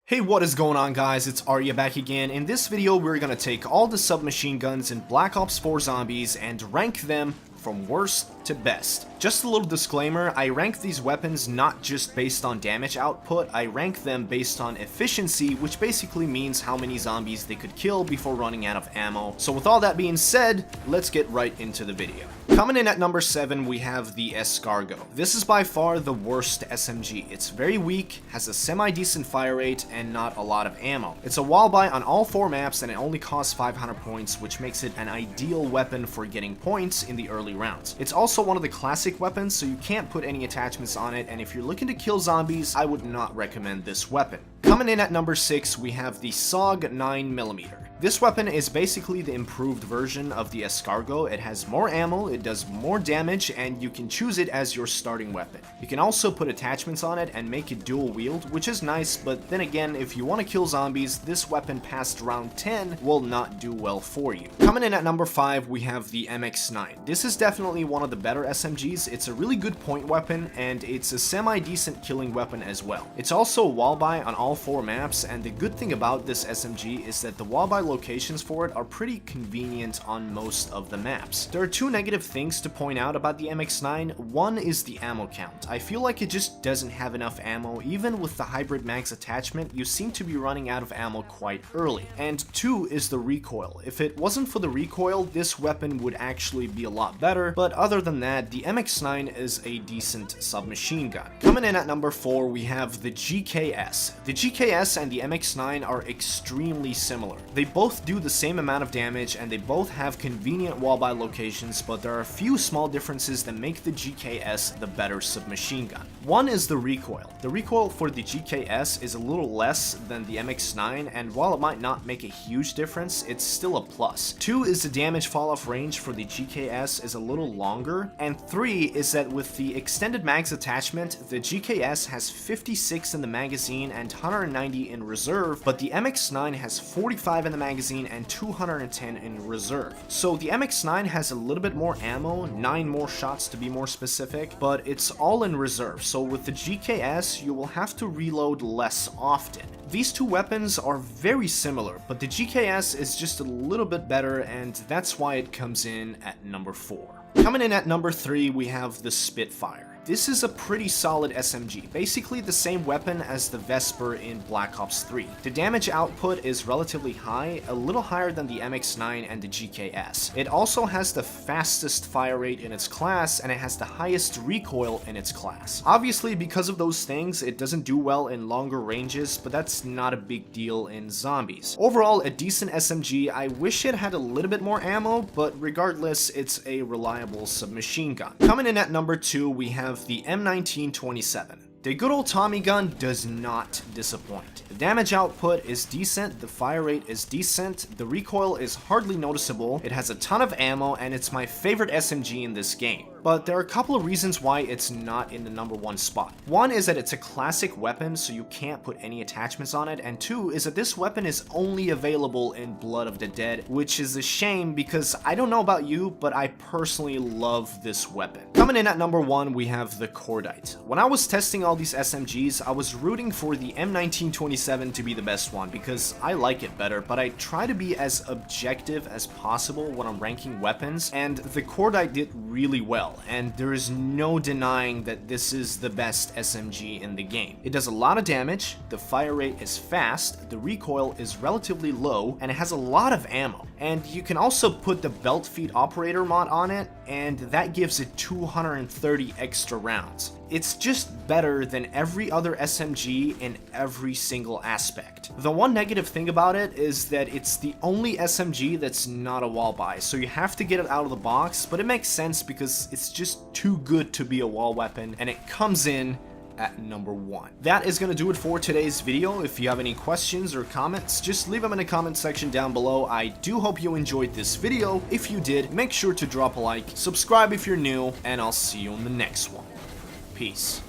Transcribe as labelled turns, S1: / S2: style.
S1: Hey, what is going on, guys? It's Arya back again. In this video, we're gonna take all the submachine guns in Black Ops 4 Zombies and rank them from worst to best. Just a little disclaimer, I rank these weapons not just based on damage output, I rank them based on efficiency, which basically means how many zombies they could kill before running out of ammo. So with all that being said, let's get right into the video. Coming in at number 7, we have the EScargot. This is by far the worst SMG. It's very weak, has a semi-decent fire rate, and not a lot of ammo. It's a wall buy on all 4 maps, and it only costs 500 points, which makes it an ideal weapon for getting points in the early rounds. It's also one of the classic weapons, so you can't put any attachments on it, and if you're looking to kill zombies, I would not recommend this weapon. Coming in at number 6, we have the SOG 9mm. This weapon is basically the improved version of the EScargot. It has more ammo, it does more damage, and you can choose it as your starting weapon. You can also put attachments on it and make it dual wield, which is nice, but then again, if you want to kill zombies, this weapon past round 10 will not do well for you. Coming in at number 5, we have the MX9. This is definitely one of the better SMGs. It's a really good point weapon, and it's a semi-decent killing weapon as well. It's also a wall buy on all 4 maps, and the good thing about this SMG is that the wall buy locations for it are pretty convenient on most of the maps. There are 2 negative things to point out about the MX9. One is the ammo count. I feel like it just doesn't have enough ammo. Even with the hybrid mags attachment, you seem to be running out of ammo quite early. And 2 is the recoil. If it wasn't for the recoil, this weapon would actually be a lot better, but other than that, the MX9 is a decent submachine gun. Coming in at number 4, we have the GKS. The GKS and the MX9 are extremely similar. They both do the same amount of damage, and they both have convenient wall buy locations, but there are a few small differences that make the GKS the better submachine gun. One is the recoil. The recoil for the GKS is a little less than the MX9, and while it might not make a huge difference, it's still a plus. 2 is the damage fall-off range for the GKS is a little longer, and 3 is that with the extended mags attachment, the GKS has 56 in the magazine and 190 in reserve, but the MX9 has 45 in the magazine and 210 in reserve. So the MX9 has a little bit more ammo, 9 more shots to be more specific, but it's all in reserve. So with the GKS, you will have to reload less often. These 2 weapons are very similar, but the GKS is just a little bit better, and that's why it comes in at number 4. Coming in at number 3, we have the Spitfire. This is a pretty solid SMG, basically the same weapon as the Vesper in Black Ops 3. The damage output is relatively high, a little higher than the MX9 and the GKS. It also has the fastest fire rate in its class, and it has the highest recoil in its class. Obviously, because of those things, it doesn't do well in longer ranges, but that's not a big deal in zombies. Overall, a decent SMG. I wish it had a little bit more ammo, but regardless, it's a reliable submachine gun. Coming in at number 2, we have the M1927. The good old Tommy gun does not disappoint. The damage output is decent, the fire rate is decent, the recoil is hardly noticeable, it has a ton of ammo, and it's my favorite SMG in this game. But there are a couple of reasons why it's not in the number 1 spot. One is that it's a classic weapon, so you can't put any attachments on it, and 2 is that this weapon is only available in Blood of the Dead, which is a shame because I don't know about you, but I personally love this weapon. Coming in at number 1, we have the Cordite. When I was testing all these SMGs, I was rooting for the M1927 to be the best one because I like it better, but I try to be as objective as possible when I'm ranking weapons, and the Cordite did really well. And there is no denying that this is the best SMG in the game. It does a lot of damage, the fire rate is fast, the recoil is relatively low, and it has a lot of ammo. And you can also put the belt feed operator mod on it, and that gives it 230 extra rounds. It's just better than every other SMG in every single aspect. The one negative thing about it is that it's the only SMG that's not a wall buy, so you have to get it out of the box, but it makes sense because it's just too good to be a wall weapon, and it comes in at number 1. That is going to do it for today's video. If you have any questions or comments, just leave them in the comment section down below. I do hope you enjoyed this video. If you did, make sure to drop a like, subscribe if you're new, and I'll see you in the next one. Peace.